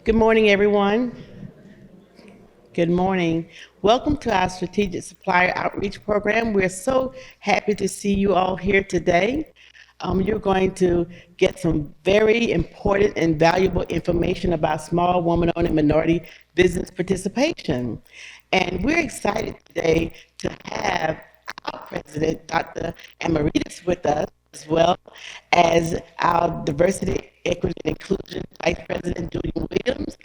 Good morning, everyone. Good morning. Welcome to our Strategic Supplier Outreach Program. We're so happy to see you all here today. You're going to get some very important and valuable information about small woman-owned and minority business participation. And we're excited today to have our president, Dr. Amaritas, with us, as well as our Diversity, Equity, and Inclusion Vice President, Julian Williams,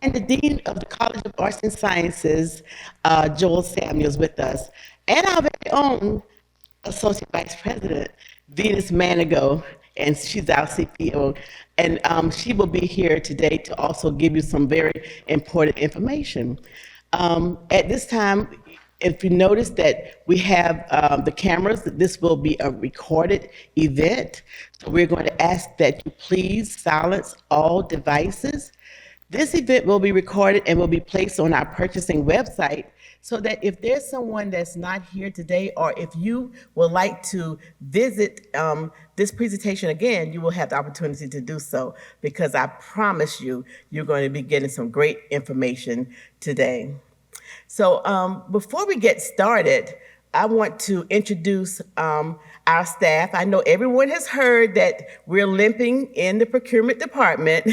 and the Dean of the College of Arts and Sciences, Joel Samuels, with us, and our very own Associate Vice President, Venus Manigo, and she's our CPO. And she will be here today to also give you some very important information. At this time, if you notice that we have the cameras, this will be a recorded event. So we're going to ask that you please silence all devices. This event will be recorded and will be placed on our purchasing website so that if there's someone that's not here today, or if you would like to visit this presentation again, you will have the opportunity to do so, because I promise you, you're going to be getting some great information today. So before we get started, I want to introduce our staff. I know everyone has heard that we're limping in the procurement department.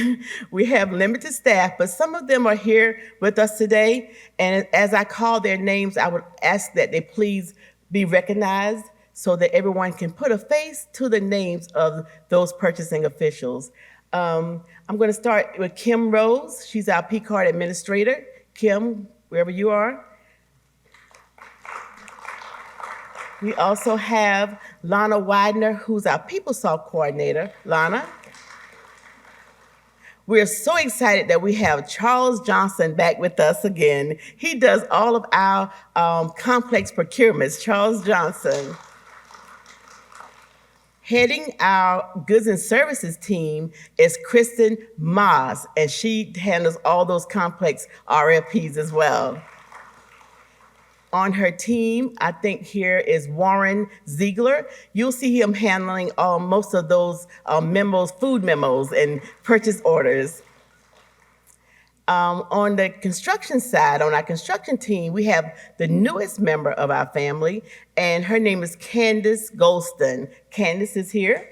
We have limited staff, but some of them are here with us today. And as I call their names, I would ask that they please be recognized so that everyone can put a face to the names of those purchasing officials. I'm going to start with Kim Rose. She's our P-card administrator. Kim, wherever you are. We also have Lana Widener, who's our PeopleSoft coordinator. Lana. We're so excited that we have Charles Johnson back with us again. He does all of our complex procurements. Charles Johnson. Heading our goods and services team is Kristen Maas, and she handles all those complex RFPs as well. On her team, I think here is Warren Ziegler. You'll see him handling most of those memos, food memos, and purchase orders. On the construction side, on our construction team, we have the newest member of our family, and her name is Candace Golston. Candace is here.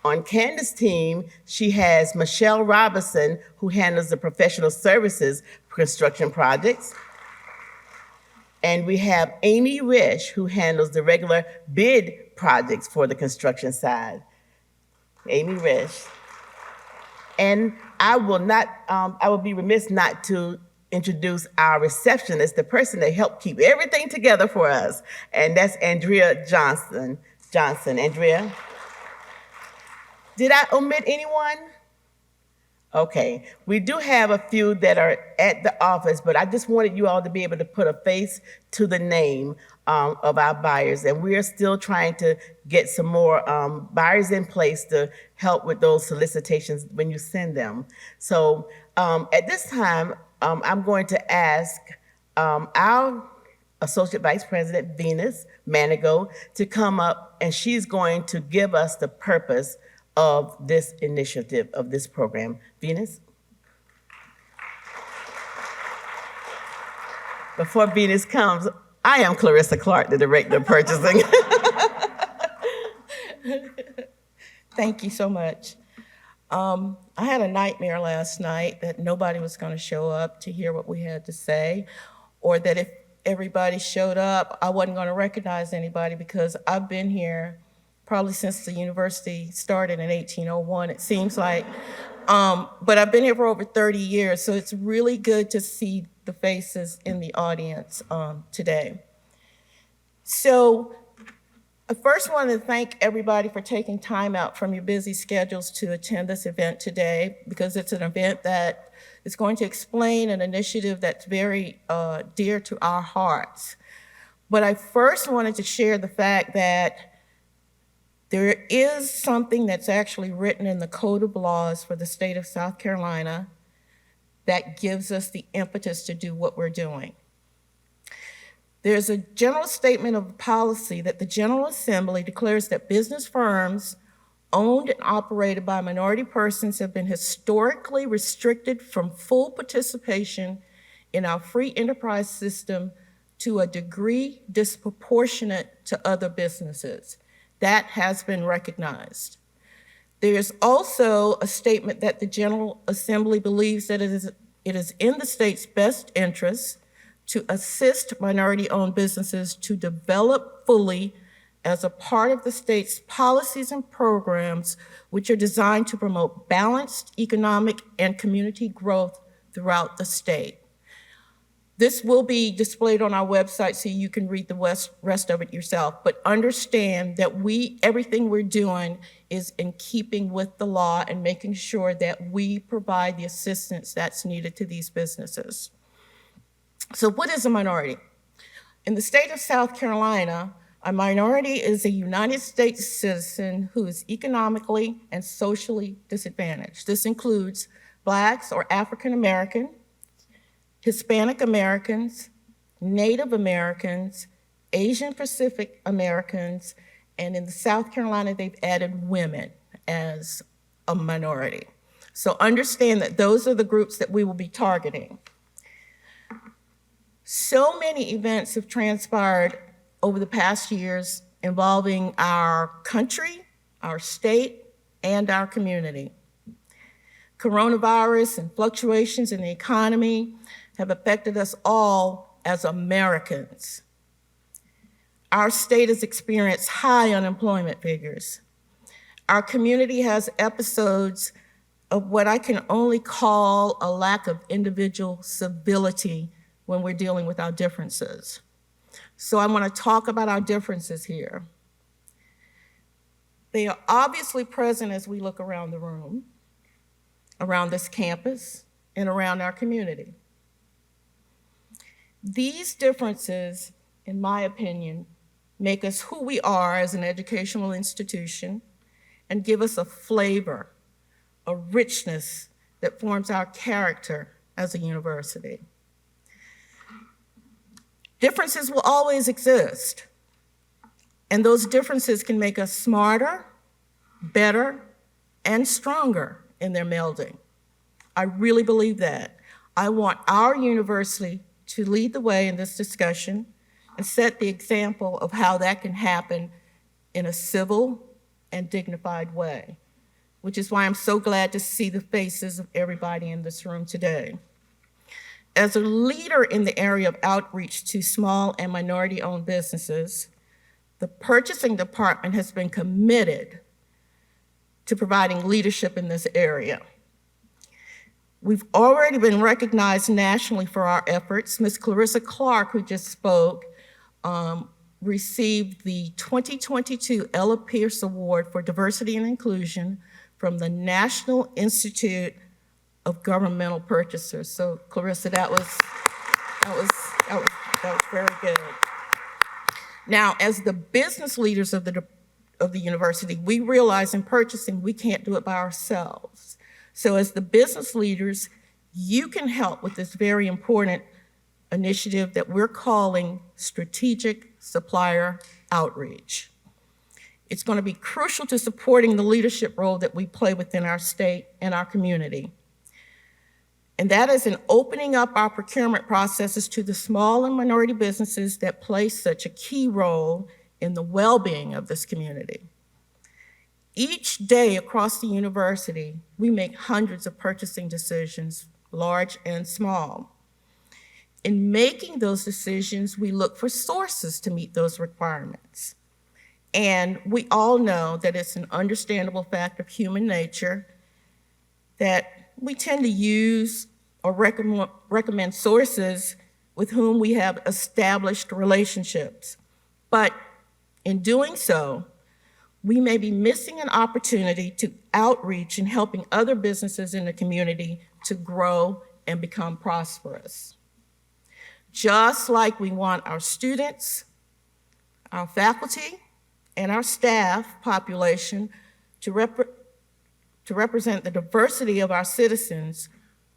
On Candace's team, she has Michelle Robinson, who handles the professional services construction projects. And we have Amy Risch, who handles the regular bid projects for the construction side. Amy Risch. And I will be remiss not to introduce our receptionist, the person that helped keep everything together for us, and that's Andrea Johnson. Andrea. Did I omit anyone? Okay, we do have a few that are at the office, but I just wanted you all to be able to put a face to the name of our buyers, and we are still trying to get some more buyers in place to help with those solicitations when you send them. So at this time, I'm going to ask our Associate Vice President, Venus Manigo, to come up, and she's going to give us the purpose of this initiative, of this program. Venus? Before Venus comes, I am Clarissa Clark, the Director of Purchasing. Thank you so much. I had a nightmare last night that nobody was going to show up to hear what we had to say, or that if everybody showed up, I wasn't going to recognize anybody, because I've been here probably since the university started in 1801, it seems like. But I've been here for over 30 years, so it's really good to see the faces in the audience today. So I first want to thank everybody for taking time out from your busy schedules to attend this event today, because it's an event that is going to explain an initiative that's very dear to our hearts. But I first wanted to share the fact that there is something that's actually written in the Code of Laws for the state of South Carolina that gives us the impetus to do what we're doing. There's a general statement of policy that the General Assembly declares that business firms owned and operated by minority persons have been historically restricted from full participation in our free enterprise system to a degree disproportionate to other businesses. That has been recognized. There is also a statement that the General Assembly believes that it is in the state's best interest to assist minority-owned businesses to develop fully as a part of the state's policies and programs, which are designed to promote balanced economic and community growth throughout the state. This will be displayed on our website so you can read the rest of it yourself, but understand that everything we're doing is in keeping with the law and making sure that we provide the assistance that's needed to these businesses. So what is a minority? In the state of South Carolina, a minority is a United States citizen who is economically and socially disadvantaged. This includes Blacks or African American, Hispanic Americans, Native Americans, Asian Pacific Americans, and in South Carolina, they've added women as a minority. So understand that those are the groups that we will be targeting. So many events have transpired over the past years involving our country, our state, and our community. Coronavirus and fluctuations in the economy have affected us all as Americans. Our state has experienced high unemployment figures. Our community has episodes of what I can only call a lack of individual civility when we're dealing with our differences. So I want to talk about our differences here. They are obviously present as we look around the room, around this campus, and around our community. These differences, in my opinion, make us who we are as an educational institution and give us a flavor, a richness that forms our character as a university. Differences will always exist, and those differences can make us smarter, better, and stronger in their melding. I really believe that. I want our university to lead the way in this discussion and set the example of how that can happen in a civil and dignified way, which is why I'm so glad to see the faces of everybody in this room today. As a leader in the area of outreach to small and minority-owned businesses, the purchasing department has been committed to providing leadership in this area. We've already been recognized nationally for our efforts. Ms. Clarissa Clark, who just spoke, received the 2022 Ella Pierce Award for Diversity and Inclusion from the National Institute of Governmental Purchasers. So Clarissa, that was very good. Now, as the business leaders of the university, we realize in purchasing, we can't do it by ourselves. So as the business leaders, you can help with this very important initiative that we're calling Strategic Supplier Outreach. It's going to be crucial to supporting the leadership role that we play within our state and our community. And that is in opening up our procurement processes to the small and minority businesses that play such a key role in the well-being of this community. Each day across the university, we make hundreds of purchasing decisions, large and small. In making those decisions, we look for sources to meet those requirements. And we all know that it's an understandable fact of human nature that we tend to use or recommend sources with whom we have established relationships. But in doing so, we may be missing an opportunity to outreach in helping other businesses in the community to grow and become prosperous. Just like we want our students, our faculty, and our staff population to represent the diversity of our citizens,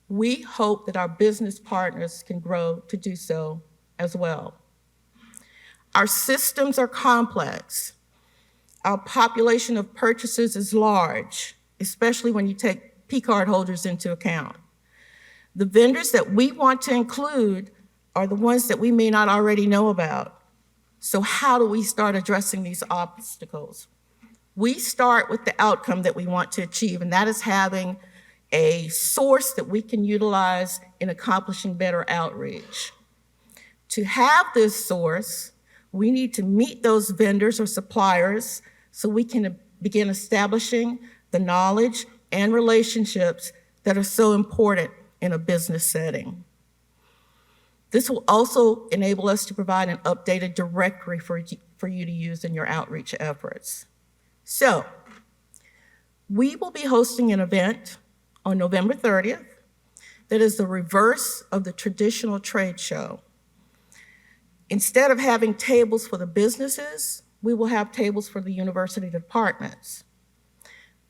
we hope that our business partners can grow to do so as well. Our systems are complex. Our population of purchasers is large, especially when you take P-card holders into account. The vendors that we want to include are the ones that we may not already know about. So how do we start addressing these obstacles? We start with the outcome that we want to achieve, and that is having a source that we can utilize in accomplishing better outreach. To have this source, we need to meet those vendors or suppliers so we can begin establishing the knowledge and relationships that are so important in a business setting. This will also enable us to provide an updated directory for you to use in your outreach efforts. So, we will be hosting an event on November 30th that is the reverse of the traditional trade show. Instead of having tables for the businesses, we will have tables for the university departments.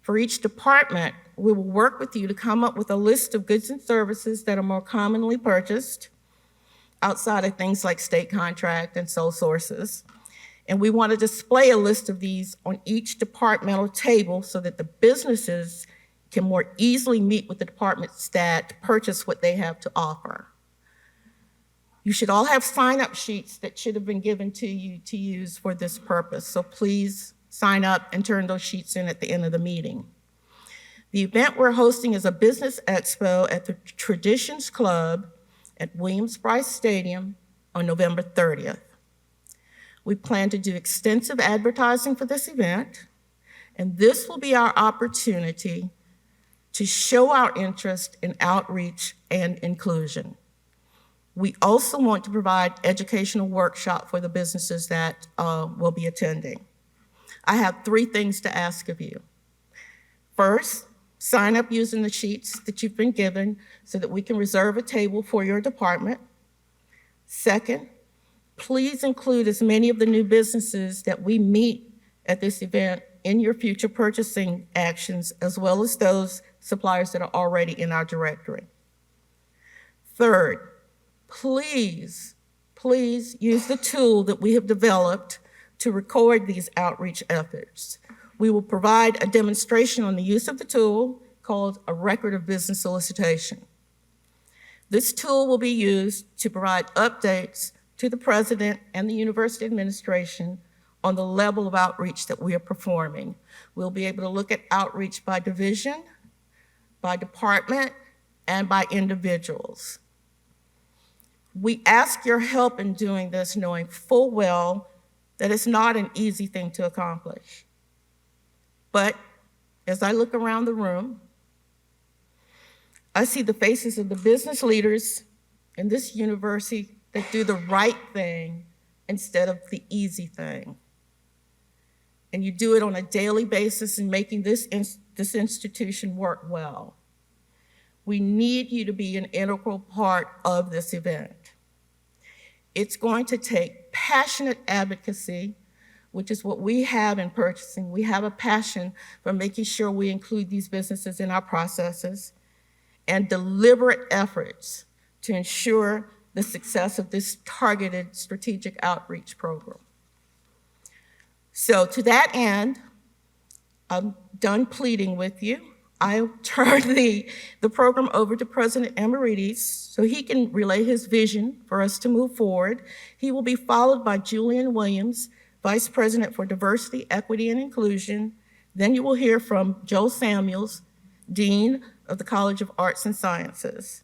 For each department, we will work with you to come up with a list of goods and services that are more commonly purchased outside of things like state contract and sole sources. And we want to display a list of these on each departmental table so that the businesses can more easily meet with the department staff to purchase what they have to offer. You should all have sign-up sheets that should have been given to you to use for this purpose. So please sign up and turn those sheets in at the end of the meeting. The event we're hosting is a business expo at the Traditions Club at Williams-Brice Stadium on November 30th. We plan to do extensive advertising for this event, and this will be our opportunity to show our interest in outreach and inclusion. We also want to provide educational workshop for the businesses that will be attending. I have 3 things to ask of you. First, sign up using the sheets that you've been given so that we can reserve a table for your department. Second, please include as many of the new businesses that we meet at this event in your future purchasing actions, as well as those suppliers that are already in our directory. Third, please use the tool that we have developed to record these outreach efforts. We will provide a demonstration on the use of the tool called a record of business solicitation. This tool will be used to provide updates to the president and the university administration on the level of outreach that we are performing. We'll be able to look at outreach by division, by department, and by individuals. We ask your help in doing this, knowing full well that it's not an easy thing to accomplish. But as I look around the room, I see the faces of the business leaders in this university that do the right thing instead of the easy thing. And you do it on a daily basis in making this institution work well. We need you to be an integral part of this event. It's going to take passionate advocacy, which is what we have in purchasing. We have a passion for making sure we include these businesses in our processes, and deliberate efforts to ensure the success of this targeted strategic outreach program. So to that end, I'm done pleading with you. I'll turn the program over to President Emeritus so he can relay his vision for us to move forward. He will be followed by Julian Williams, Vice President for Diversity, Equity, and Inclusion. Then you will hear from Joe Samuels, Dean of the College of Arts and Sciences.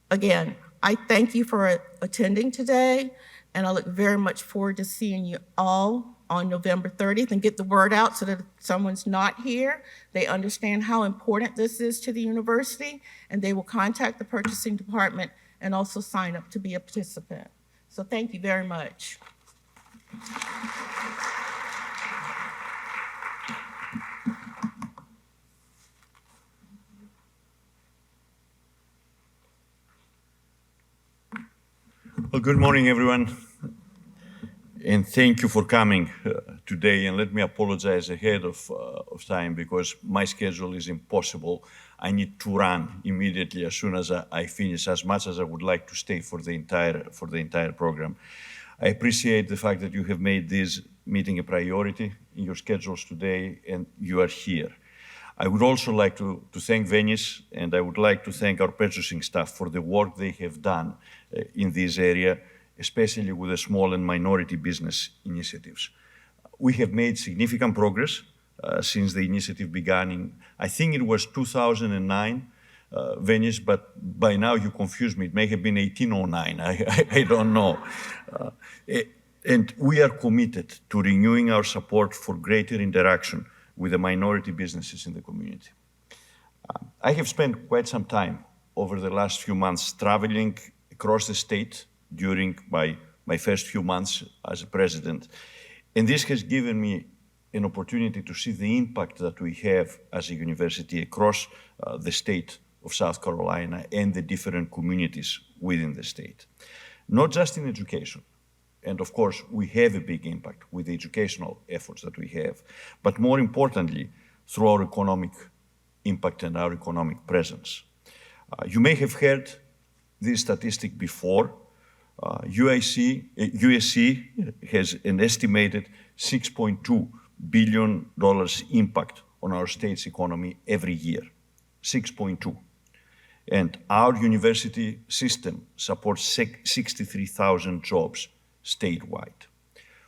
Again, I thank you for attending today, and I look very much forward to seeing you all on November 30th, and get the word out so that if someone's not here, they understand how important this is to the university, and they will contact the purchasing department and also sign up to be a participant. So thank you very much. Well, good morning, everyone, and thank you for coming today. And let me apologize ahead of time because my schedule is impossible. I need to run immediately as soon as I finish, as much as I would like to stay for the entire program. I appreciate the fact that you have made these meeting a priority in your schedules today, and you are here. I would also like to thank Venice, and I would like to thank our purchasing staff for the work they have done in this area, especially with the small and minority business initiatives. We have made significant progress since the initiative began in, I think it was 2009, Venice, but by now you confuse me. It may have been 1809, I don't know. And we are committed to renewing our support for greater interaction with the minority businesses in the community. I have spent quite some time over the last few months traveling across the state during my first few months as a president. And this has given me an opportunity to see the impact that we have as a university across the state of South Carolina and the different communities within the state. Not just in education, and of course we have a big impact with the educational efforts that we have, but more importantly, through our economic impact and our economic presence. You may have heard this statistic before. USC has an estimated $6.2 billion impact on our state's economy every year, 6.2. And our university system supports 63,000 jobs statewide.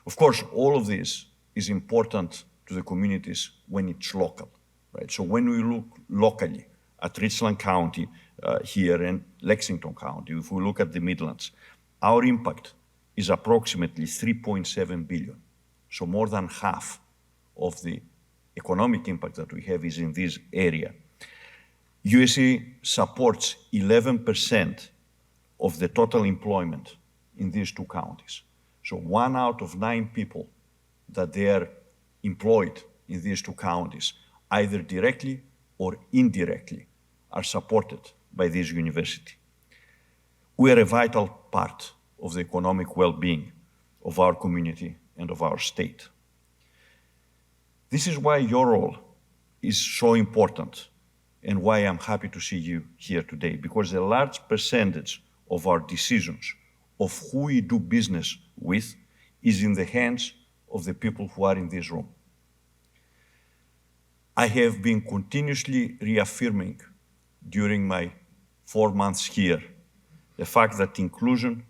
Of course, all of this is important to the communities when it's local, right? So when we look locally at Richland County here and Lexington County, if we look at the Midlands, our impact is approximately 3.7 billion. So more than half of the economic impact that we have is in this area. USC supports 11% of the total employment in these two counties. So 1 out of 9 people that they are employed in these two counties, either directly or indirectly, are supported by this university. We are a vital part of the economic well-being of our community and of our state. This is why your role is so important and why I'm happy to see you here today, because a large percentage of our decisions of who we do business with is in the hands of the people who are in this room. I have been continuously reaffirming during my 4 months here the fact that inclusion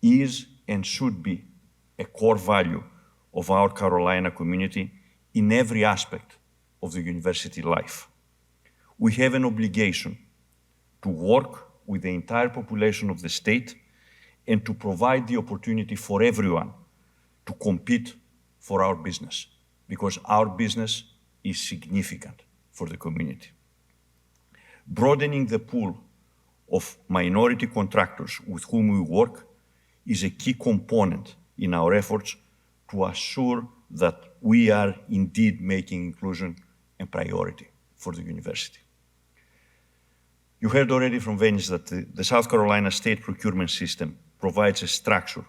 is and should be a core value of our Carolina community in every aspect of the university life. We have an obligation to work with the entire population of the state and to provide the opportunity for everyone to compete for our business, because our business is significant for the community. Broadening the pool of minority contractors with whom we work is a key component in our efforts to assure that we are indeed making inclusion a priority for the university. You heard already from Venice that the South Carolina state procurement system provides a structure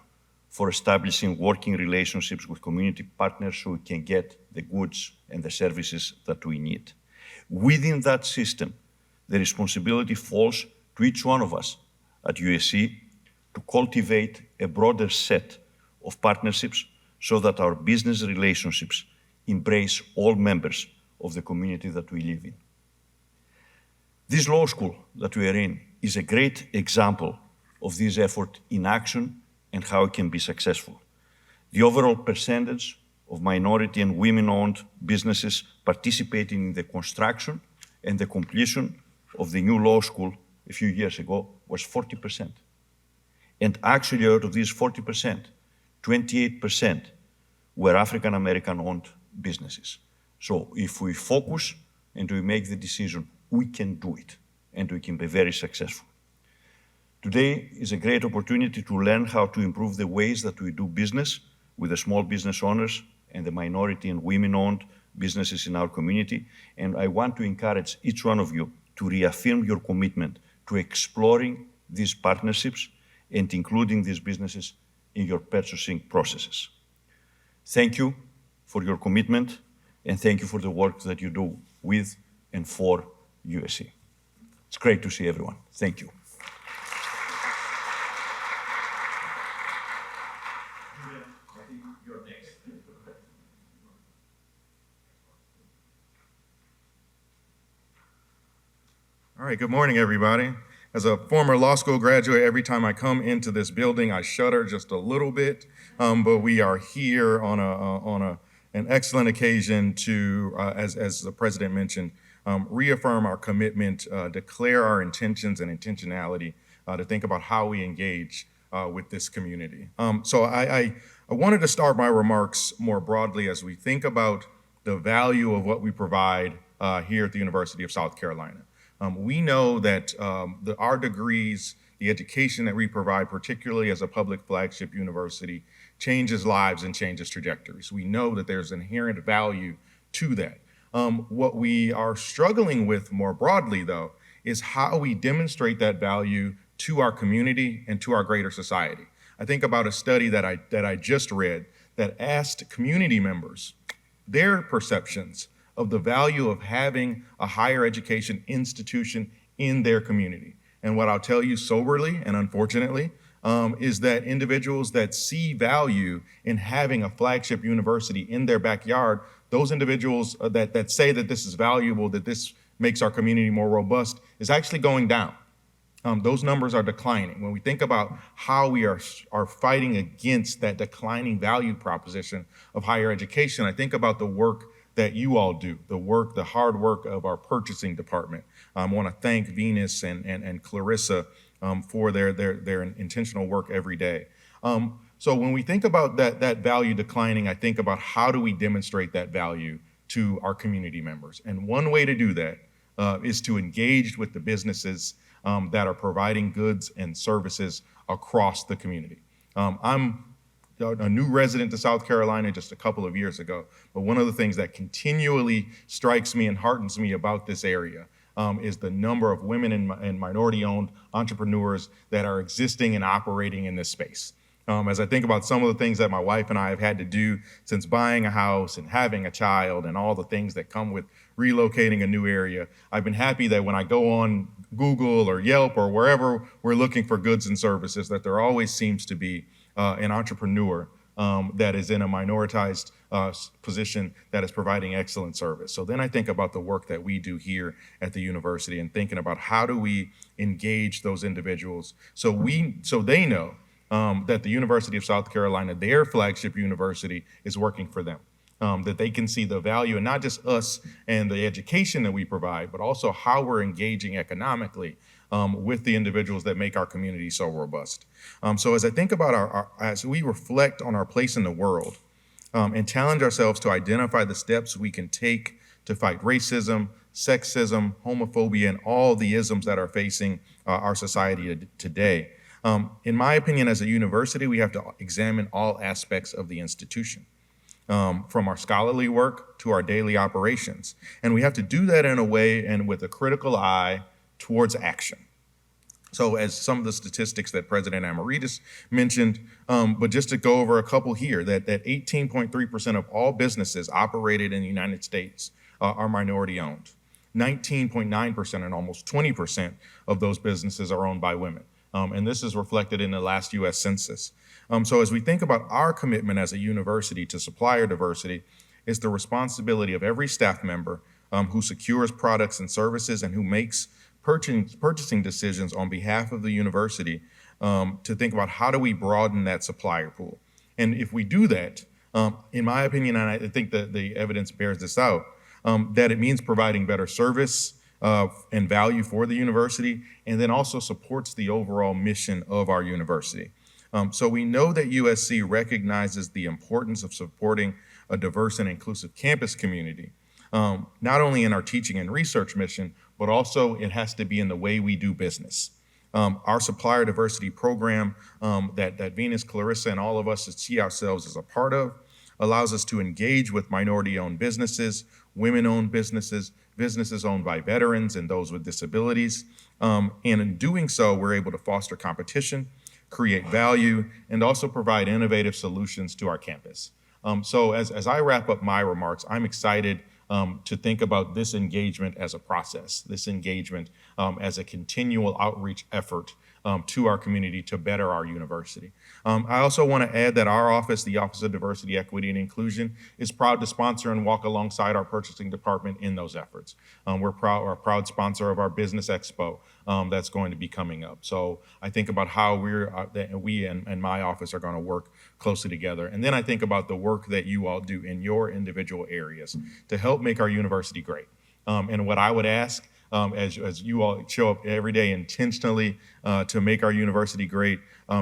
for establishing working relationships with community partners so we can get the goods and the services that we need. Within that system, the responsibility falls to each one of us at USC to cultivate a broader set of partnerships so that our business relationships embrace all members of the community that we live in. This law school that we are in is a great example of this effort in action and how it can be successful. The overall percentage of minority and women-owned businesses participating in the construction and the completion of the new law school a few years ago was 40%. And actually out of these 40%, 28% were African-American owned businesses. So if we focus and we make the decision, we can do it and we can be very successful. Today is a great opportunity to learn how to improve the ways that we do business with the small business owners and the minority and women-owned businesses in our community. And I want to encourage each one of you to reaffirm your commitment to exploring these partnerships and including these businesses in your purchasing processes. Thank you for your commitment, and thank you for the work that you do with and for USC. It's great to see everyone. Thank you. I think you're next. right, good morning, everybody. As a former law school graduate, every time I come into this building, I shudder just a little bit. But we are here on an excellent occasion to, as the president mentioned, reaffirm our commitment, declare our intentions and intentionality to think about how we engage with this community. So I wanted to start my remarks more broadly as we think about the value of what we provide here at the University of South Carolina. We know that our degrees, the education that we provide, particularly as a public flagship university, changes lives and changes trajectories. We know that there's inherent value to that. What we are struggling with more broadly, though, is how we demonstrate that value to our community and to our greater society. I think about a study that I just read that asked community members their perceptions of the value of having a higher education institution in their community. And what I'll tell you soberly and unfortunately is that individuals that see value in having a flagship university in their backyard, those individuals that say that this is valuable, that this makes our community more robust, is actually going down. Those numbers are declining. When we think about how we are fighting against that declining value proposition of higher education, I think about the work that you all do, the hard work of our purchasing department. I want to thank Venus and Clarissa for their intentional work every day. So when we think about that value declining, I think about how do we demonstrate that value to our community members. And one way to do that is to engage with the businesses that are providing goods and services across the community. I'm a new resident to South Carolina just a couple of years ago, but one of the things that continually strikes me and heartens me about this area is the number of women and minority-owned entrepreneurs that are existing and operating in this space. As I think about some of the things that my wife and I have had to do since buying a house and having a child and all the things that come with relocating a new area, I've been happy that when I go on Google or Yelp or wherever we're looking for goods and services, that there always seems to be an entrepreneur that is in a minoritized position that is providing excellent service. So then I think about the work that we do here at the university and thinking about how do we engage those individuals so they know that the University of South Carolina, their flagship university, is working for them. That they can see the value, and not just us and the education that we provide, but also how we're engaging economically with the individuals that make our community so robust. So as I think about as we reflect on our place in the world and challenge ourselves to identify the steps we can take to fight racism, sexism, homophobia, and all the isms that are facing our society today, in my opinion, as a university, we have to examine all aspects of the institution. From our scholarly work to our daily operations. And we have to do that in a way and with a critical eye towards action. So as some of the statistics that President Amaritis mentioned, but just to go over a couple here, that 18.3% of all businesses operated in the United States are minority owned. 19.9% and almost 20% of those businesses are owned by women. And this is reflected in the last US Census. So as we think about our commitment as a university to supplier diversity, it's the responsibility of every staff member who secures products and services and who makes purchasing decisions on behalf of the university to think about how do we broaden that supplier pool. And if we do that, in my opinion, and I think that the evidence bears this out, that it means providing better service and value for the university, and then also supports the overall mission of our university. So we know that USC recognizes the importance of supporting a diverse and inclusive campus community, not only in our teaching and research mission, but also it has to be in the way we do business. Our supplier diversity program that Venus, Clarissa, and all of us see ourselves as a part of allows us to engage with minority-owned businesses, women-owned businesses, businesses owned by veterans and those with disabilities. And in doing so, we're able to foster competition, create value, and also provide innovative solutions to our campus. So as I wrap up my remarks, I'm excited to think about this engagement as a process, this engagement as a continual outreach effort to our community to better our university. I also want to add that our office, the Office of Diversity, Equity, and Inclusion, is proud to sponsor and walk alongside our purchasing department in those efforts. We're a proud sponsor of our Business Expo that's going to be coming up. So I think about how we and my office are going to work closely together. And then I think about the work that you all do in your individual areas to help make our university great. And what I would ask, as you all show up every day intentionally to make our university great,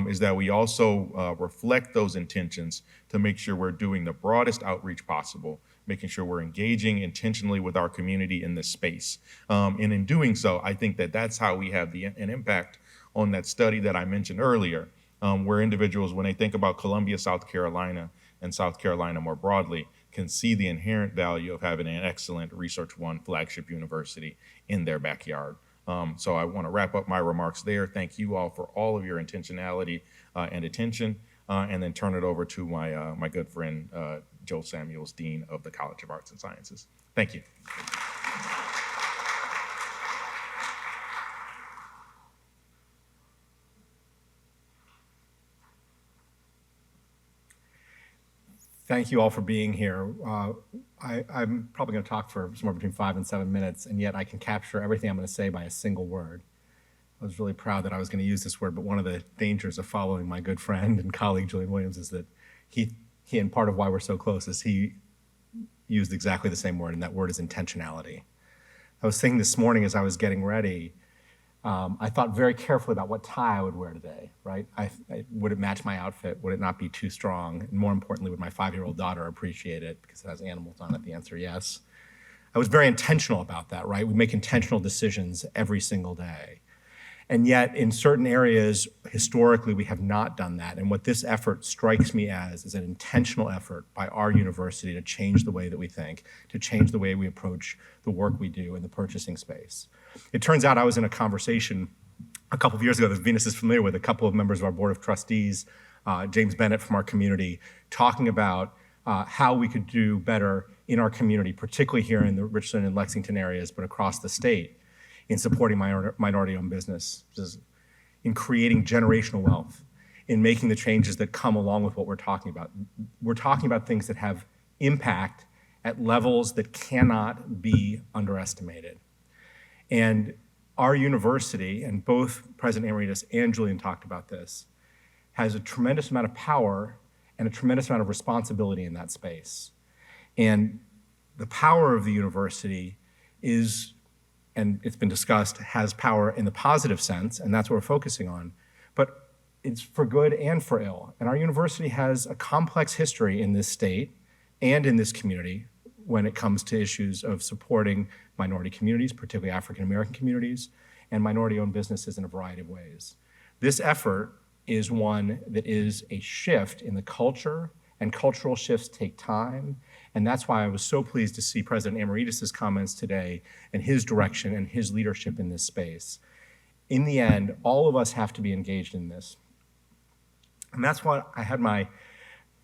is that we also reflect those intentions to make sure we're doing the broadest outreach possible, making sure we're engaging intentionally with our community in this space. And in doing so, I think that that's how we have an impact on that study that I mentioned earlier, where individuals, when they think about Columbia, South Carolina, and South Carolina more broadly, can see the inherent value of having an excellent Research One flagship university in their backyard. So I want to wrap up my remarks there. Thank you all for all of your intentionality and attention, and then turn it over to my good friend, Joe Samuels, Dean of the College of Arts and Sciences. Thank you. Thank you all for being here. I'm probably going to talk for somewhere between 5 and 7 minutes, and yet I can capture everything I'm going to say by a single word. I was really proud that I was going to use this word, but one of the dangers of following my good friend and colleague Julian Williams is that he and part of why we're so close is he used exactly the same word, and that word is intentionality. I was thinking this morning as I was getting ready, I thought very carefully about what tie I would wear today, right? Would it match my outfit? Would it not be too strong? And more importantly, would my 5-year-old daughter appreciate it because it has animals on it? The answer, yes. I was very intentional about that, right? We make intentional decisions every single day. And yet, in certain areas, historically, we have not done that. And what this effort strikes me as is an intentional effort by our university to change the way that we think, to change the way we approach the work we do in the purchasing space. It turns out I was in a conversation a couple of years ago that Venus is familiar with, a couple of members of our board of trustees, James Bennett from our community, talking about how we could do better in our community, particularly here in the Richland and Lexington areas, but across the state, in supporting minority-owned businesses, in creating generational wealth, in making the changes that come along with what we're talking about. We're talking about things that have impact at levels that cannot be underestimated. And our university, and both President Amaritas and Julian talked about this, has a tremendous amount of power and a tremendous amount of responsibility in that space. And the power of the university is, and it's been discussed, has power in the positive sense, and that's what we're focusing on, but it's for good and for ill. And our university has a complex history in this state and in this community when it comes to issues of supporting minority communities, particularly African-American communities, and minority-owned businesses in a variety of ways. This effort is one that is a shift in the culture, and cultural shifts take time. And that's why I was so pleased to see President Amaritas' comments today and his direction and his leadership in this space. In the end, all of us have to be engaged in this. And that's what I had like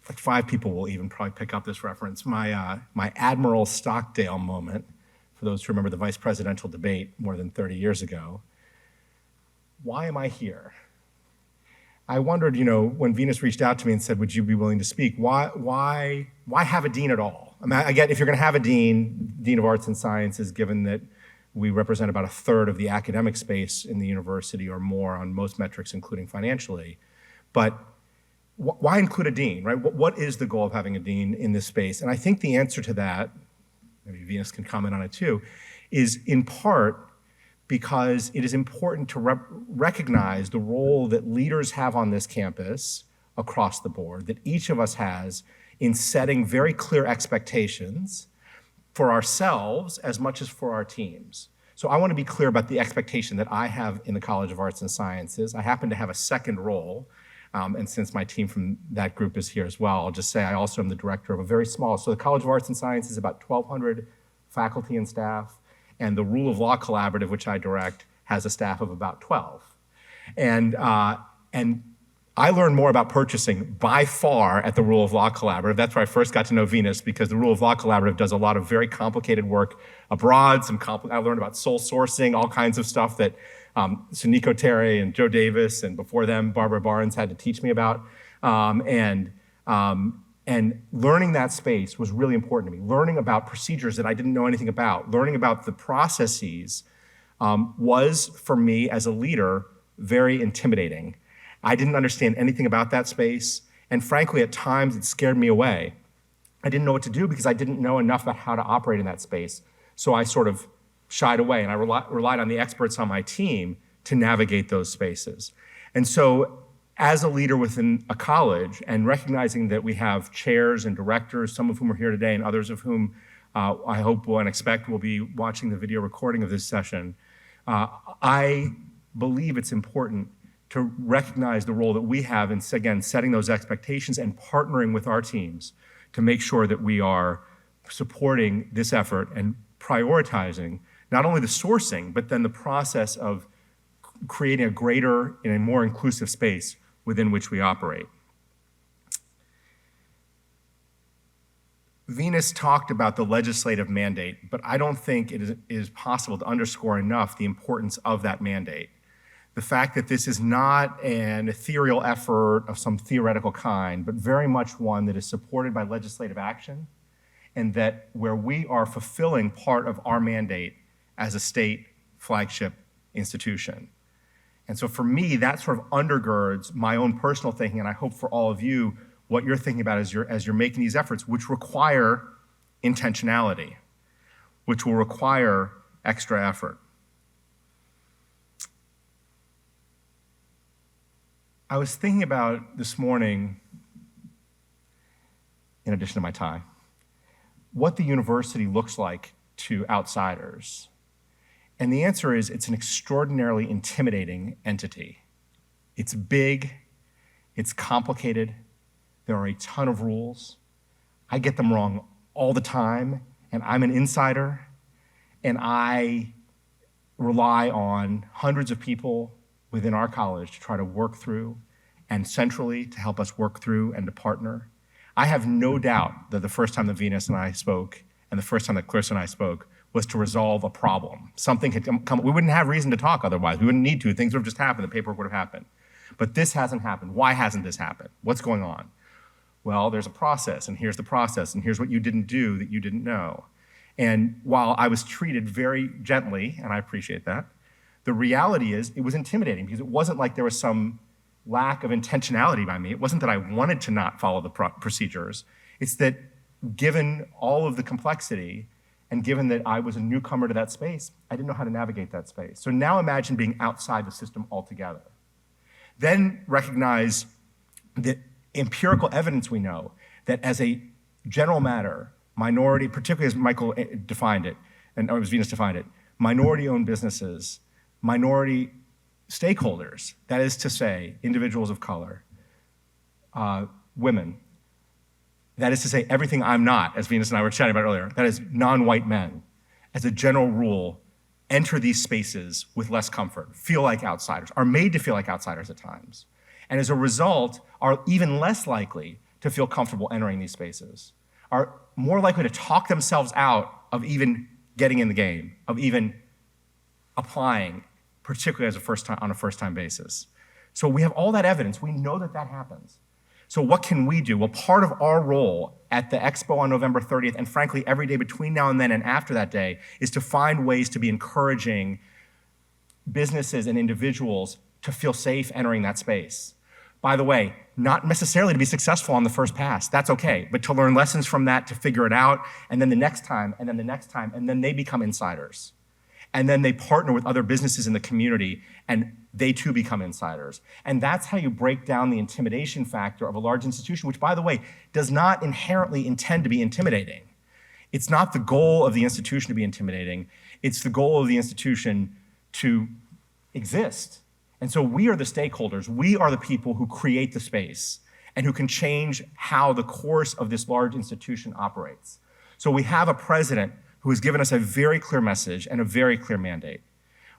5 people will even probably pick up this reference, my Admiral Stockdale moment, for those who remember the vice presidential debate more than 30 years ago. Why am I here? I wondered, when Venus reached out to me and said, would you be willing to speak? Why have a dean at all? I mean, I get if you're going to have a dean of arts and sciences, given that we represent about 1/3 of the academic space in the university or more on most metrics, including financially. But why include a dean, right? What is the goal of having a dean in this space? And I think the answer to that, maybe Venus can comment on it too, is in part because it is important to recognize the role that leaders have on this campus across the board, that each of us has in setting very clear expectations for ourselves as much as for our teams. So I want to be clear about the expectation that I have in the College of Arts and Sciences. I happen to have a second role, and since my team from that group is here as well, I'll just say I also am the director of a very small, so the College of Arts and Sciences is about 1,200 faculty and staff, and the Rule of Law Collaborative, which I direct, has a staff of about 12. And I learned more about purchasing by far at the Rule of Law Collaborative. That's where I first got to know Venus, because the Rule of Law Collaborative does a lot of very complicated work abroad. I learned about sole sourcing, all kinds of stuff that Suniko Terry and Joe Davis, and before them, Barbara Barnes had to teach me about. And learning that space was really important to me. Learning about procedures that I didn't know anything about, learning about the processes was, for me as a leader, very intimidating. I didn't understand anything about that space, and frankly, at times it scared me away. I didn't know what to do because I didn't know enough about how to operate in that space, so I sort of shied away, and I relied on the experts on my team to navigate those spaces. And so, as a leader within a college, and recognizing that we have chairs and directors, some of whom are here today, and others of whom I hope will and expect will be watching the video recording of this session, I believe it's important to recognize the role that we have in, again, setting those expectations and partnering with our teams to make sure that we are supporting this effort and prioritizing not only the sourcing, but then the process of creating a greater and a more inclusive space within which we operate. Venus talked about the legislative mandate, but I don't think it is possible to underscore enough the importance of that mandate. The fact that this is not an ethereal effort of some theoretical kind, but very much one that is supported by legislative action, and that where we are fulfilling part of our mandate as a state flagship institution. And so for me, that sort of undergirds my own personal thinking, and I hope for all of you, what you're thinking about as you're making these efforts, which require intentionality, which will require extra effort. I was thinking about this morning, in addition to my tie, what the university looks like to outsiders. And the answer is it's an extraordinarily intimidating entity. It's big, it's complicated, there are a ton of rules. I get them wrong all the time, and I'm an insider, and I rely on hundreds of people within our college to try to work through, and centrally to help us work through and to partner. I have no doubt that the first time that Venus and I spoke, and the first time that Clarissa and I spoke, was to resolve a problem. Something had come, we wouldn't have reason to talk otherwise. We wouldn't need to. Things would have just happened. The paperwork would have happened. But this hasn't happened. Why hasn't this happened? What's going on? Well, there's a process, and here's the process, and here's what you didn't do that you didn't know. And while I was treated very gently, and I appreciate that, the reality is it was intimidating because it wasn't like there was some lack of intentionality by me. It wasn't that I wanted to not follow the procedures. It's that given all of the complexity and given that I was a newcomer to that space, I didn't know how to navigate that space. So now imagine being outside the system altogether. Then recognize the empirical evidence we know that as a general matter, minority, particularly as Michael defined it, and or as Venus defined it, minority-owned businesses, minority stakeholders, that is to say, individuals of color, women, that is to say, everything I'm not, as Venus and I were chatting about earlier, that is non-white men, as a general rule, enter these spaces with less comfort, feel like outsiders, are made to feel like outsiders at times, and as a result, are even less likely to feel comfortable entering these spaces, are more likely to talk themselves out of even getting in the game, of even applying, particularly as on a first-time basis. So we have all that evidence. We know that that happens. So what can we do? Well, part of our role at the Expo on November 30th, and frankly, every day between now and then and after that day, is to find ways to be encouraging businesses and individuals to feel safe entering that space. By the way, not necessarily to be successful on the first pass. That's okay. But to learn lessons from that, to figure it out, and then the next time, and then the next time, and then they become insiders. And then they partner with other businesses in the community, and they too become insiders. And that's how you break down the intimidation factor of a large institution, which, by the way, does not inherently intend to be intimidating. It's not the goal of the institution to be intimidating. It's the goal of the institution to exist. And so we are the stakeholders. We are the people who create the space and who can change how the course of this large institution operates. So we have a president who has given us a very clear message and a very clear mandate.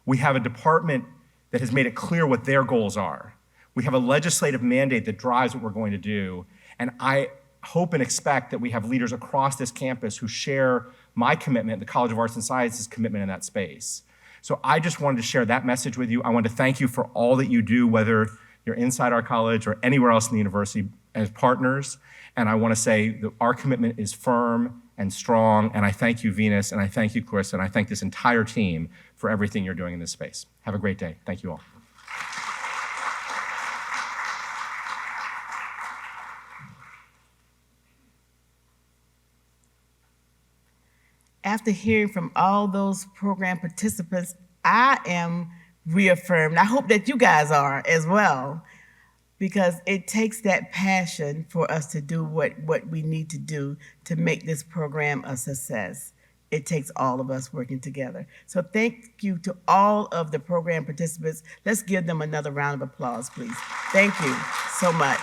We have a department that has made it clear what their goals are. We have a legislative mandate that drives what we're going to do. And I hope and expect that we have leaders across this campus who share my commitment, the College of Arts and Sciences commitment in that space. So I just wanted to share that message with you. I want to thank you for all that you do, whether you're inside our college or anywhere else in the university as partners. And I want to say that our commitment is firm and strong. And I thank you, Venus, and I thank you, Clarissa, and I thank this entire team for everything you're doing in this space. Have a great day. Thank you all. After hearing from all those program participants, I am reaffirmed. I hope that you guys are as well, because it takes that passion for us to do what we need to do to make this program a success. It takes all of us working together. So thank you to all of the program participants. Let's give them another round of applause, please. Thank you so much.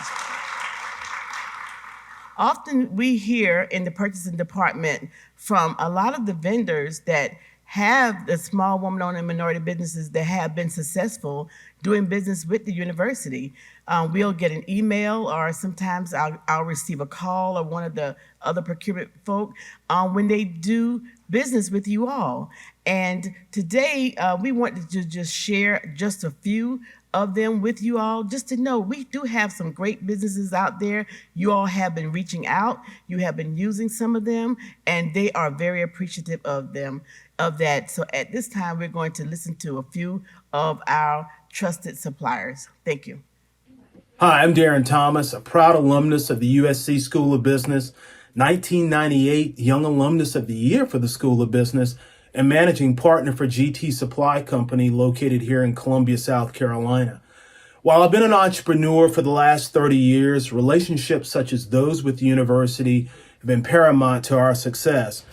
Often we hear in the purchasing department from a lot of the vendors that have the small woman-owned and minority businesses that have been successful doing business with the university. We'll get an email, or sometimes I'll receive a call, or one of the other procurement folk when they do business with you all. And today we wanted to just share just a few of them with you all, just to know we do have some great businesses out there. You all have been reaching out, you have been using some of them, and they are very appreciative of that. So at this time, we're going to listen to a few of our trusted suppliers. Thank you. Hi, I'm Darren Thomas, a proud alumnus of the USC School of Business, 1998 Young Alumnus of the Year for the School of Business, and managing partner for GT Supply Company located here in Columbia, South Carolina. While I've been an entrepreneur for the last 30 years, relationships such as those with the university have been paramount to our success.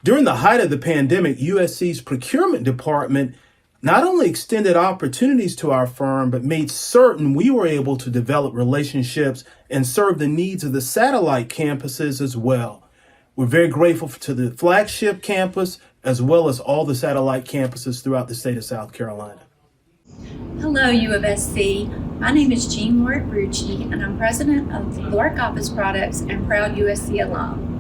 During the height of the pandemic, USC's procurement department not only extended opportunities to our firm, but made certain we were able to develop relationships and serve the needs of the satellite campuses as well. We're very grateful to the flagship campus, as well as all the satellite campuses throughout the state of South Carolina. Hello, U of SC. My name is Jean Lorick Brucci, and I'm president of Lorick Office Products and proud USC alum.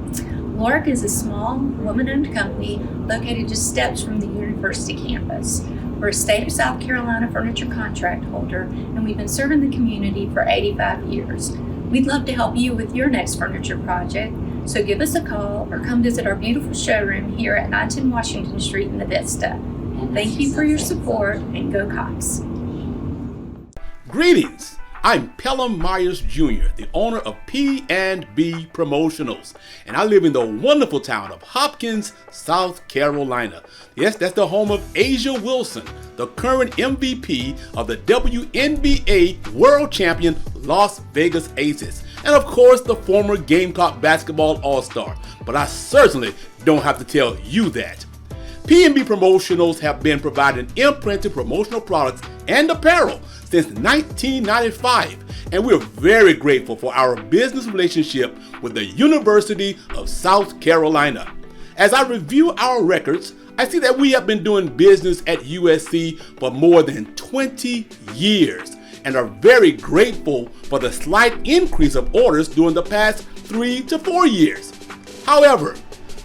Lorick is a small, woman-owned company located just steps from the university campus. We're a state of South Carolina furniture contract holder, and we've been serving the community for 85 years. We'd love to help you with your next furniture project, so give us a call or come visit our beautiful showroom here at 910 Washington Street in the Vista. Thank you for your support, and go Cox. Greetings. I'm Pelham Myers Jr., the owner of P&B Promotionals, and I live in the wonderful town of Hopkins, South Carolina. Yes, that's the home of Asia Wilson, the current MVP of the WNBA World Champion Las Vegas Aces, and of course the former Gamecock Basketball All-Star. But I certainly don't have to tell you that. P&B Promotionals have been providing imprinted promotional products and apparel since 1995, and we're very grateful for our business relationship with the University of South Carolina. As I review our records, I see that we have been doing business at USC for more than 20 years and are very grateful for the slight increase of orders during the past 3 to 4 years. However,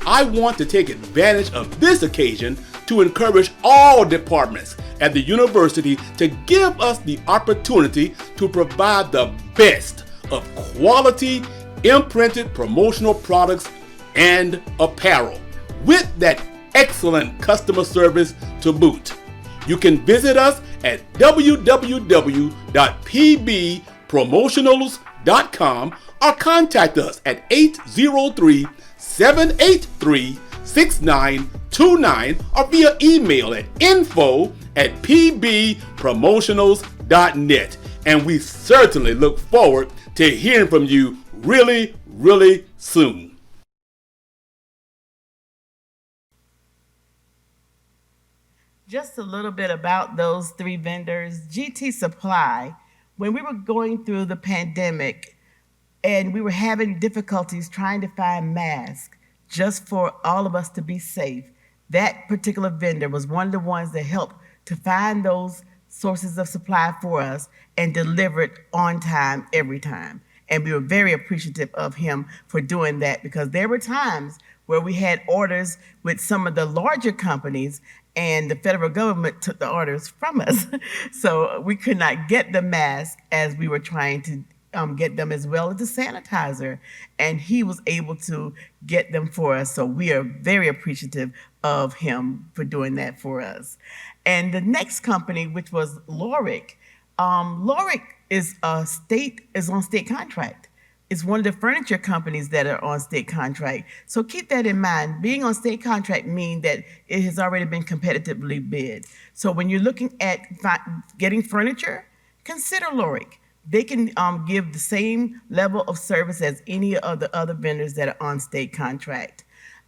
I want to take advantage of this occasion to encourage all departments at the university to give us the opportunity to provide the best of quality imprinted promotional products and apparel with that excellent customer service to boot. You can visit us at www.pbpromotionals.com or contact us at 803-783-6929 or via email at info@pbpromotionals.net. And we certainly look forward to hearing from you really, really soon. Just a little bit about those three vendors. GT Supply, when we were going through the pandemic and we were having difficulties trying to find masks just for all of us to be safe, that particular vendor was one of the ones that helped to find those sources of supply for us and delivered on time every time. And we were very appreciative of him for doing that, because there were times where we had orders with some of the larger companies and the federal government took the orders from us. So we could not get the mask as we were trying to get them, as well as the sanitizer. And he was able to get them for us. So we are very appreciative of him for doing that for us. And the next company, which was Lorick, Lorick is on state contract. It's one of the furniture companies that are on state contract. So keep that in mind. Being on state contract means that it has already been competitively bid. So when you're looking at getting furniture, consider Lorick. They can give the same level of service as any of the other vendors that are on state contract.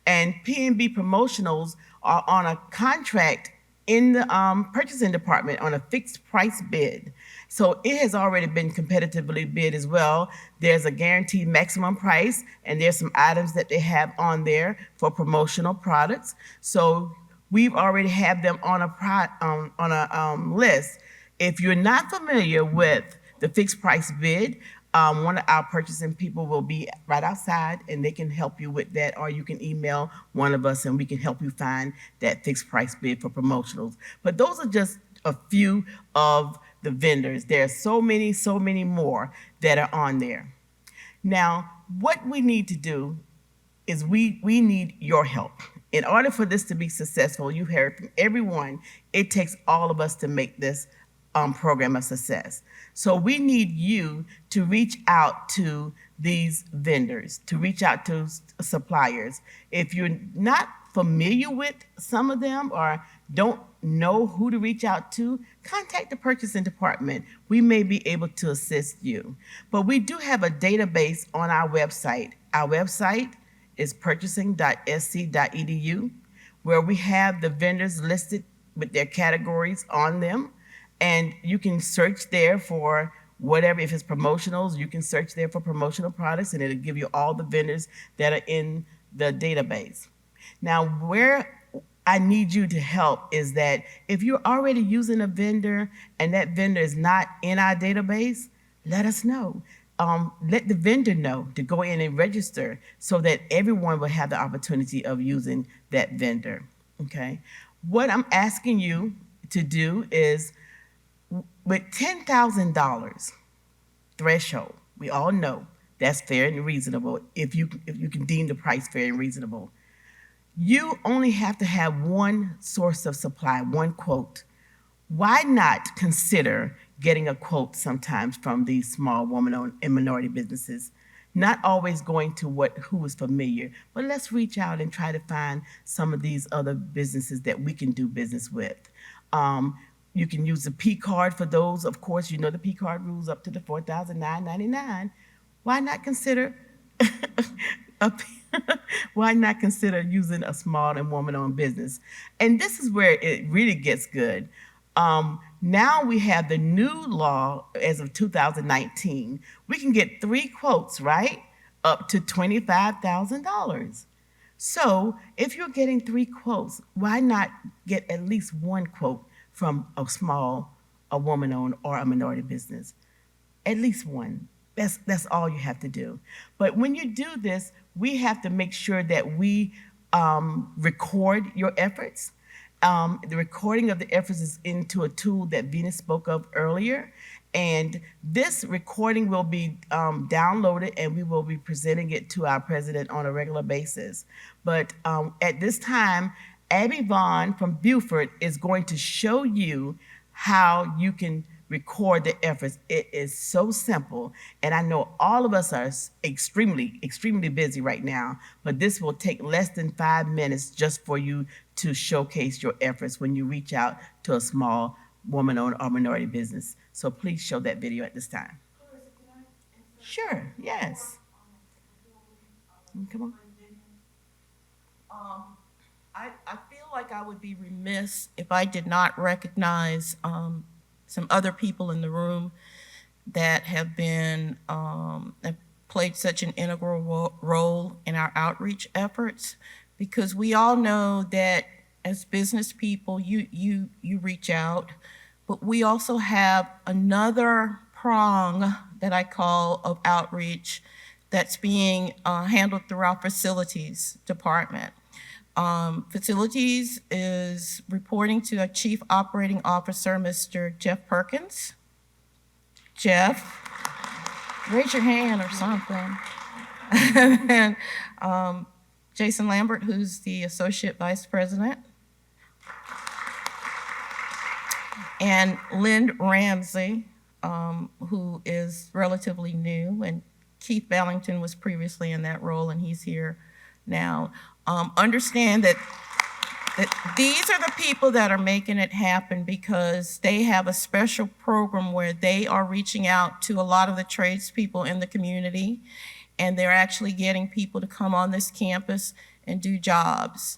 And P&B Promotionals are on a contract in the purchasing department on a fixed price bid. So it has already been competitively bid as well. There's a guaranteed maximum price, and there's some items that they have on there for promotional products. So we've already have them on a list. If you're not familiar with the fixed price bid, one of our purchasing people will be right outside and they can help you with that, or you can email one of us and we can help you find that fixed price bid for promotionals. But those are just a few of the vendors. There are so many more that are on there. Now, what we need to do is we need your help. In order for this to be successful, you heard from everyone, it takes all of us to make this program a success. So we need you to reach out to these vendors, to reach out to suppliers. If you're not familiar with some of them or don't know who to reach out to, contact the purchasing department. We may be able to assist you. But we do have a database on our website. Our website is purchasing.sc.edu, where we have the vendors listed with their categories on them. And you can search there for whatever. If it's promotionals, you can search there for promotional products, and it'll give you all the vendors that are in the database. Now, where I need you to help is that if you're already using a vendor and that vendor is not in our database, let us know. Let the vendor know to go in and register so that everyone will have the opportunity of using that vendor, okay? What I'm asking you to do is, with $10,000 threshold, we all know that's fair and reasonable if you can deem the price fair and reasonable. You only have to have one source of supply, one quote. Why not consider getting a quote sometimes from these small woman-owned and minority businesses? Not always going to who is familiar, but let's reach out and try to find some of these other businesses that we can do business with. You can use the P card for those. Of course, you know the P card rules up to the $4,999. Why not consider why not consider using a small and woman-owned business? And this is where it really gets good. Now we have the new law as of 2019. We can get 3 quotes, right? Up to $25,000. So if you're getting 3 quotes, why not get at least 1 quote from a woman-owned or a minority business? At least 1. That's all you have to do. But when you do this, we have to make sure that we record your efforts. The recording of the efforts is into a tool that Venus spoke of earlier. And this recording will be downloaded, and we will be presenting it to our president on a regular basis. But at this time, Abby Vaughn from Beaufort is going to show you how you can record the efforts. It is so simple, and I know all of us are extremely busy right now, but this will take less than 5 minutes just for you to showcase your efforts when you reach out to a small woman-owned or minority business. So please show that video at this time. Sure, yes. Come on. I feel like I would be remiss if I did not recognize some other people in the room that have been have played such an integral role in our outreach efforts, because we all know that as business people, you reach out, But we also have another prong that I call of outreach that's being handled through our facilities department. Facilities is reporting to our Chief Operating Officer, Mr. Jeff Perkins. Jeff, raise your hand or something. And Jason Lambert, who's the Associate Vice President. And Lynn Ramsey, who is relatively new, and Keith Ballington was previously in that role, and he's here now. Understand that these are the people that are making it happen because they have a special program where they are reaching out to a lot of the tradespeople in the community, and they're actually getting people to come on this campus and do jobs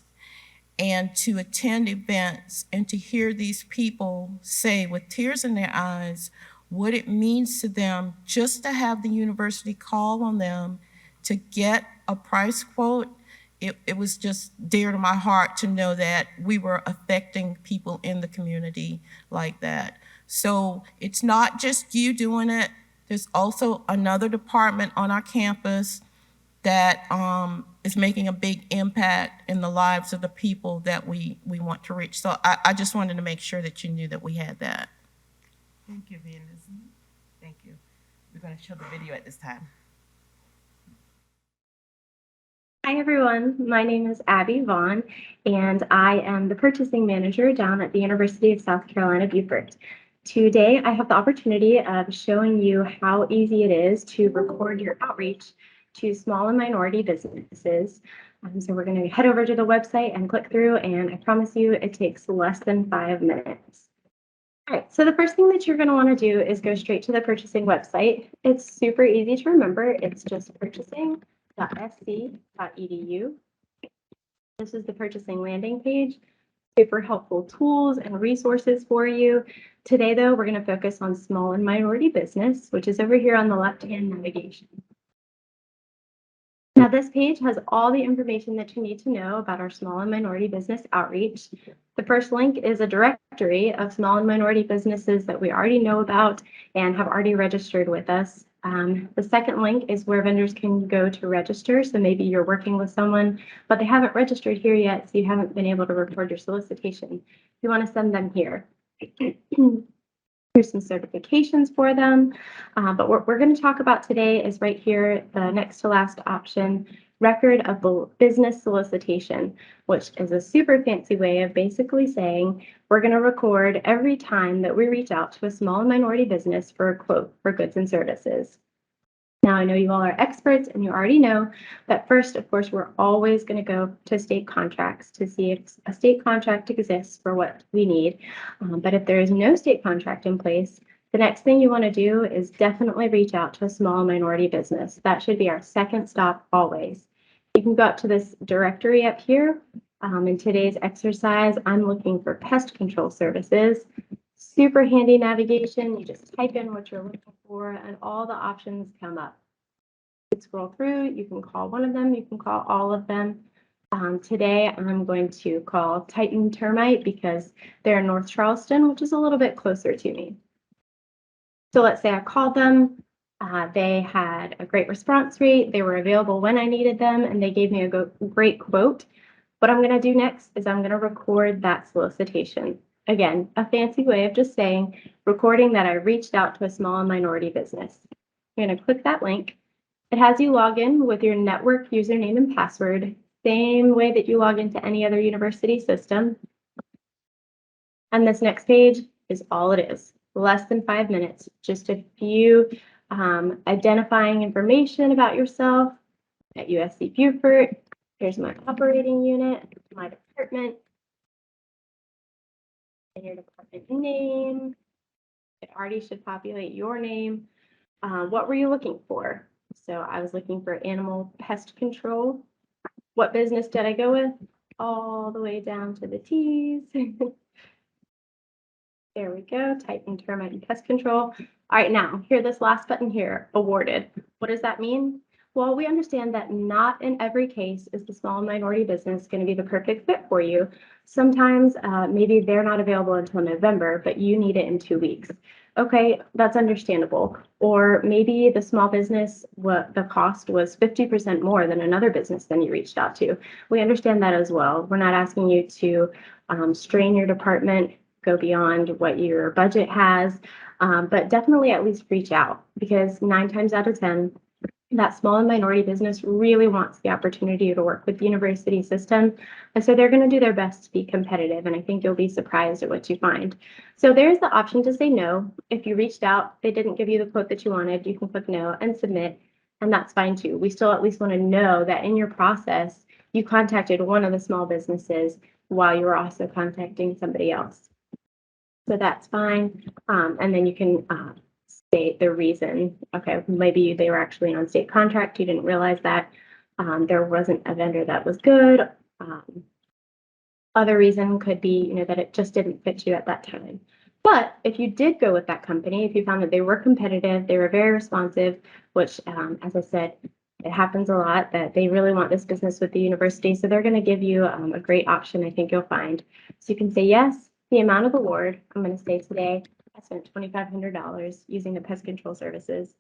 and to attend events and to hear these people say with tears in their eyes what it means to them just to have the university call on them to get a price quote. It was just dear to my heart to know that we were affecting people in the community like that. So it's not just you doing it. There's also another department on our campus that is making a big impact in the lives of the people that we want to reach. So I just wanted to make sure that you knew that we had that. Thank you, Venus. Thank you. We're going to show the video at this time. Hi everyone, my name is Abby Vaughn, and I am the purchasing manager down at the University of South Carolina, Beaufort. Today, I have the opportunity of showing you how easy it is to record your outreach to small and minority businesses. So we're going to head over to the website and click through, and I promise you it takes less than 5 minutes. All right, so the first thing that you're going to want to do is go straight to the purchasing website. It's super easy to remember. It's just purchasing.sc.edu. This is the purchasing landing page. Super helpful tools and resources for you. Today, though, we're going to focus on small and minority business, which is over here on the left-hand navigation. Now, this page has all the information that you need to know about our small and minority business outreach. The first link is a directory of small and minority businesses that we already know about and have already registered with us. The second link is where vendors can go to register. So maybe you're working with someone, but they haven't registered here yet, so you haven't been able to record your solicitation. You want to send them here. Here's some certifications for them. But what we're going to talk about today is right here, the next to last option, record of the business solicitation, which is a super fancy way of basically saying we're going to record every time that we reach out to a small and minority business for a quote for goods and services. Now, I know you all are experts and you already know that first, of course, we're always going to go to state contracts to see if a state contract exists for what we need. But if there is no state contract in place, the next thing you want to do is definitely reach out to a small minority business. That should be our second stop always. You can go up to this directory up here. In today's exercise, I'm looking for pest control services. Super handy navigation. You just type in what you're looking for and all the options come up. You can scroll through, you can call one of them, you can call all of them. Today, I'm going to call Titan Termite because they're in North Charleston, which is a little bit closer to me. So let's say I called them. They had a great response rate. They were available when I needed them, and they gave me a great quote. What I'm going to do next is I'm going to record that solicitation. Again, a fancy way of just saying, recording that I reached out to a small and minority business. You're going to click that link. It has you log in with your network username and password, same way that you log into any other university system. And this next page is all it is, less than 5 minutes, just a few identifying information about yourself at USC Beaufort. Here's my operating unit, my department, and your department name. It already should populate your name. What were you looking for? So I was looking for animal pest control. What business did I go with? All the way down to the T's. There we go, Titan Termite and Pest Control. All right, now, here, this last button here, awarded. What does that mean? While we understand that not in every case is the small minority business going to be the perfect fit for you, sometimes maybe they're not available until November, but you need it in 2 weeks. Okay, that's understandable. Or maybe the small business, what the cost was 50% more than another business than you reached out to. We understand that as well. We're not asking you to strain your department, go beyond what your budget has, but definitely at least reach out, because 9 times out of 10, that small and minority business really wants the opportunity to work with the university system. And so they're going to do their best to be competitive. And I think you'll be surprised at what you find. So there's the option to say no. If you reached out, they didn't give you the quote that you wanted, you can click no and submit. And that's fine too. We still at least want to know that in your process, you contacted one of the small businesses while you were also contacting somebody else. So that's fine. And then you can state the reason. Okay, maybe they were actually on state contract. You didn't realize that. There wasn't a vendor that was good. Other reason could be, that it just didn't fit you at that time. But if you did go with that company, if you found that they were competitive, they were very responsive, which, as I said, it happens a lot that they really want this business with the university. So they're going to give you a great option, I think you'll find. So you can say yes, the amount of award. I'm going to say today, I spent $2,500 using the pest control services.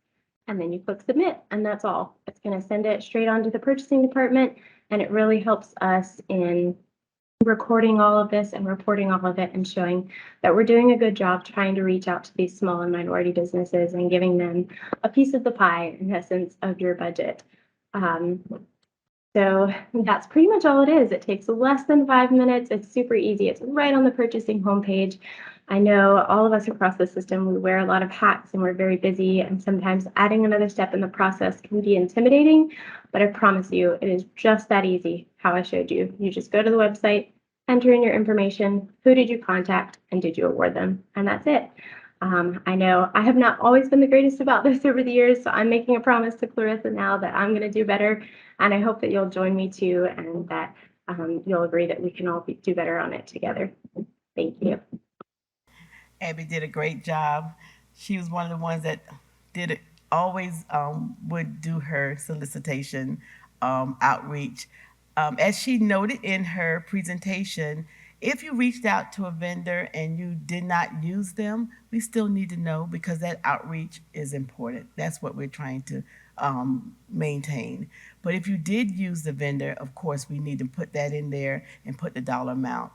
And then you click submit, and that's all. It's going to send it straight on to the purchasing department, and it really helps us in recording all of this and reporting all of it and showing that we're doing a good job trying to reach out to these small and minority businesses and giving them a piece of the pie, in essence, of your budget. So that's pretty much all it is. It takes less than 5 minutes. It's super easy. It's right on the purchasing homepage. I know all of us across the system, we wear a lot of hats and we're very busy, and sometimes adding another step in the process can be intimidating, but I promise you, it is just that easy how I showed you. You just go to the website, enter in your information, who did you contact, and did you award them? And that's it. I know I have not always been the greatest about this over the years, so I'm making a promise to Clarissa now that I'm going to do better, and I hope that you'll join me too, and that you'll agree that we can all do better on it together. Thank you. Abby did a great job. She was one of the ones that did it, always would do her solicitation outreach. As she noted in her presentation, if you reached out to a vendor and you did not use them, we still need to know, because that outreach is important. That's what we're trying to maintain. But if you did use the vendor, of course, we need to put that in there and put the dollar amount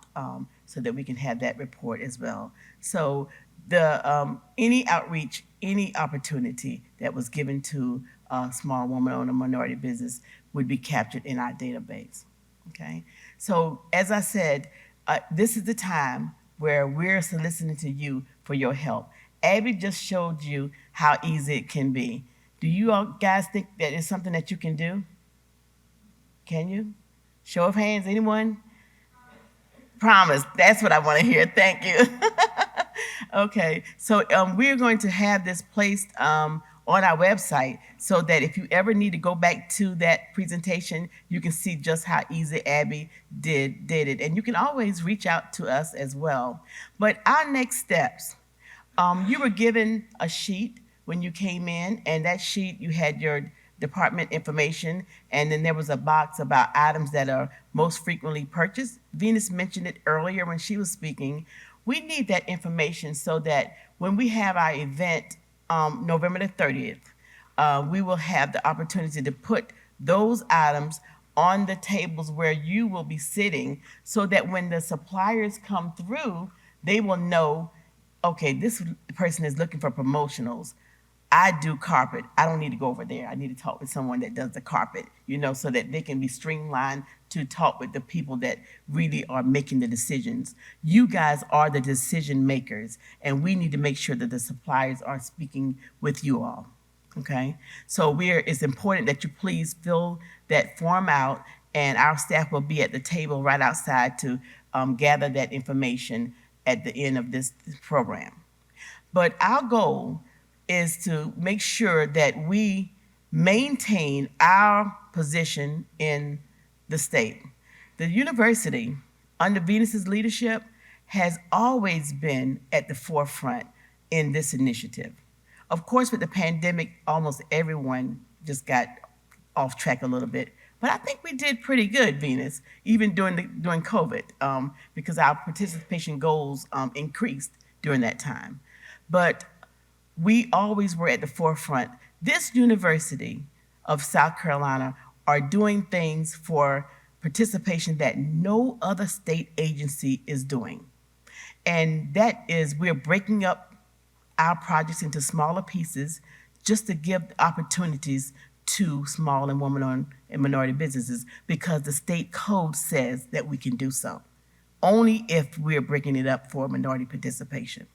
so that we can have that report as well. So the any outreach, any opportunity that was given to a small woman-owned or minority business would be captured in our database. Okay, so as I said, this is the time where we're soliciting to you for your help. Abby just showed you how easy it can be. Do you all guys think that is something that you can do? Can you? Show of hands, anyone? Promise, that's what I want to hear, thank you. Okay, so we're going to have this placed on our website so that if you ever need to go back to that presentation, you can see just how easy Abby did it. And you can always reach out to us as well. But our next steps, you were given a sheet when you came in, and that sheet you had your department information, and then there was a box about items that are most frequently purchased. Venus mentioned it earlier when she was speaking. We need that information so that when we have our event November the 30th, we will have the opportunity to put those items on the tables where you will be sitting, so that when the suppliers come through, they will know, okay, this person is looking for promotionals. I do carpet. I don't need to go over there. I need to talk with someone that does the carpet, so that they can be streamlined to talk with the people that really are making the decisions. You guys are the decision makers, and we need to make sure that the suppliers are speaking with you all. Okay? So it's important that you please fill that form out, and our staff will be at the table right outside to gather that information at the end of this program. But our goal is to make sure that we maintain our position in the state. The university, under Venus's leadership, has always been at the forefront in this initiative. Of course, with the pandemic, almost everyone just got off track a little bit. But I think we did pretty good, Venus, even during COVID, because our participation goals increased during that time. But we always were at the forefront. This University of South Carolina are doing things for participation that no other state agency is doing. And that is, we're breaking up our projects into smaller pieces just to give opportunities to small and woman-owned and minority businesses because the state code says that we can do so, only if we're breaking it up for minority participation.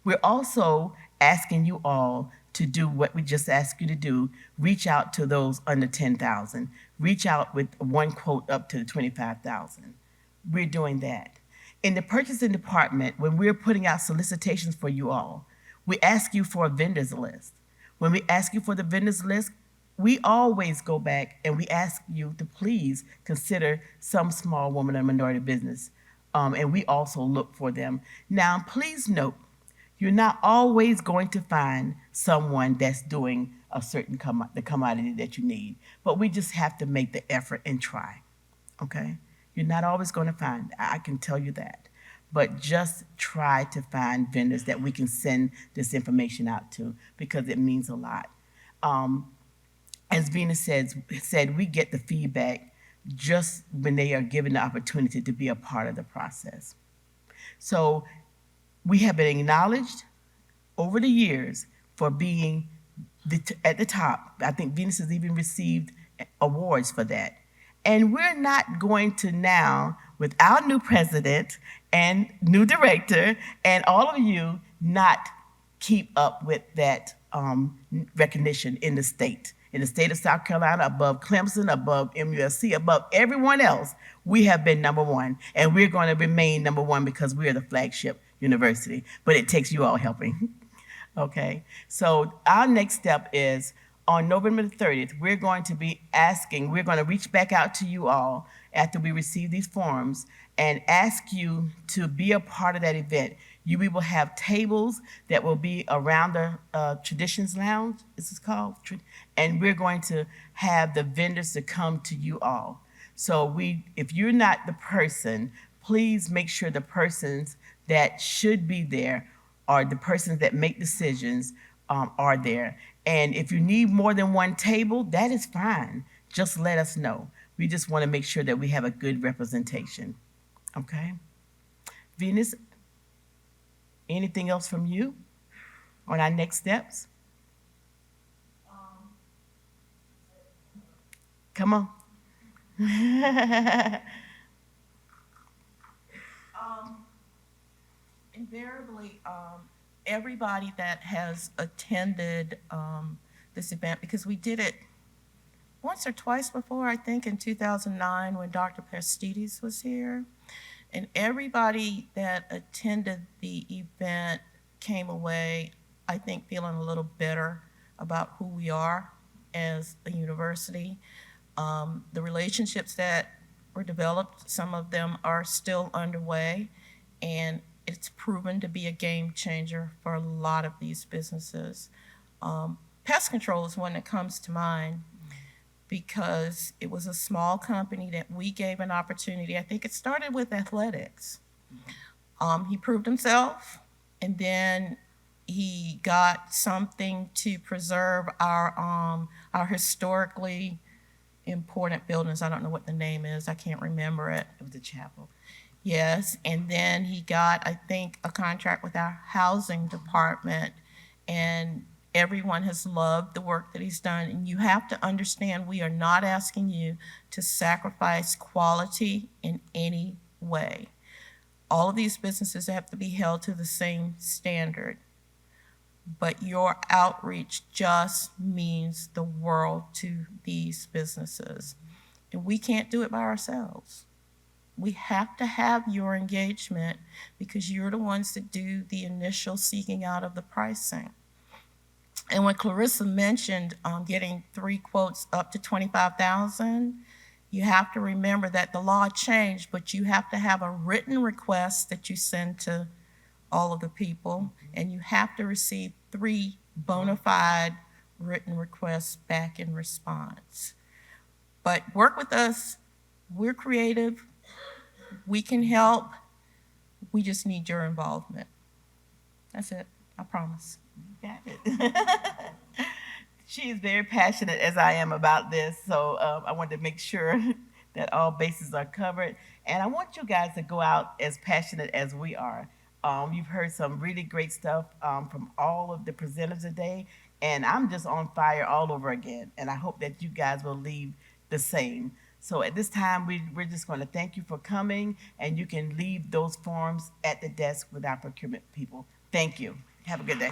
We're also asking you all to do what we just asked you to do, reach out to those under 10,000, reach out with one quote up to 25,000. We're doing that. In the purchasing department, when we're putting out solicitations for you all, we ask you for a vendors list. When we ask you for the vendors list, we always go back and we ask you to please consider some small woman and minority business. And we also look for them. Now, please note, you're not always going to find someone that's doing a certain the commodity that you need, but we just have to make the effort and try, okay? You're not always going to find, I can tell you that, but just try to find vendors that we can send this information out to because it means a lot. As Venus said, we get the feedback just when they are given the opportunity to be a part of the process. So we have been acknowledged over the years for being at the top. I think Venus has even received awards for that. And we're not going to now, with our new president and new director and all of you, not keep up with that recognition in the state. In the state of South Carolina, above Clemson, above MUSC, above everyone else, we have been number one. And we're going to remain number one because we are the flagship university. But it takes you all helping. Okay? So our next step is on November the 30th, we're going to reach back out to you all after we receive these forms and ask you to be a part of that event. We will have tables that will be around the Traditions Lounge, this is called, and we're going to have the vendors to come to you all. So if you're not the person, please make sure the persons that should be there or the persons that make decisions are there. And if you need more than one table, that is fine. Just let us know. We just want to make sure that we have a good representation. Okay? Venus, anything else from you on our next steps? Come on. Invariably, everybody that has attended this event, because we did it once or twice before, I think in 2009 when Dr. Pastides was here, and everybody that attended the event came away, I think, feeling a little better about who we are as a university. The relationships that were developed, some of them are still underway, and it's proven to be a game changer for a lot of these businesses. Pest control is one that comes to mind because it was a small company that we gave an opportunity. I think it started with athletics. He proved himself, and then he got something to preserve our historically important buildings. I don't know what the name is. I can't remember it. It was the chapel. Yes, and then he got, I think, a contract with our housing department, and everyone has loved the work that he's done. And you have to understand, we are not asking you to sacrifice quality in any way. All of these businesses have to be held to the same standard, but your outreach just means the world to these businesses. And we can't do it by ourselves. We have to have your engagement because you're the ones that do the initial seeking out of the pricing. And when Clarissa mentioned getting 3 quotes up to 25,000, you have to remember that the law changed, but you have to have a written request that you send to all of the people, and you have to receive 3 bona fide written requests back in response. But work with us. We're creative. We can help. We just need your involvement. That's it. I promise. Got it. She is very passionate, as I am, about this, so I wanted to make sure that all bases are covered. And I want you guys to go out as passionate as we are. You've heard some really great stuff from all of the presenters today, and I'm just on fire all over again. And I hope that you guys will leave the same. So at this time, we're just going to thank you for coming, and you can leave those forms at the desk with our procurement people. Thank you. Have a good day.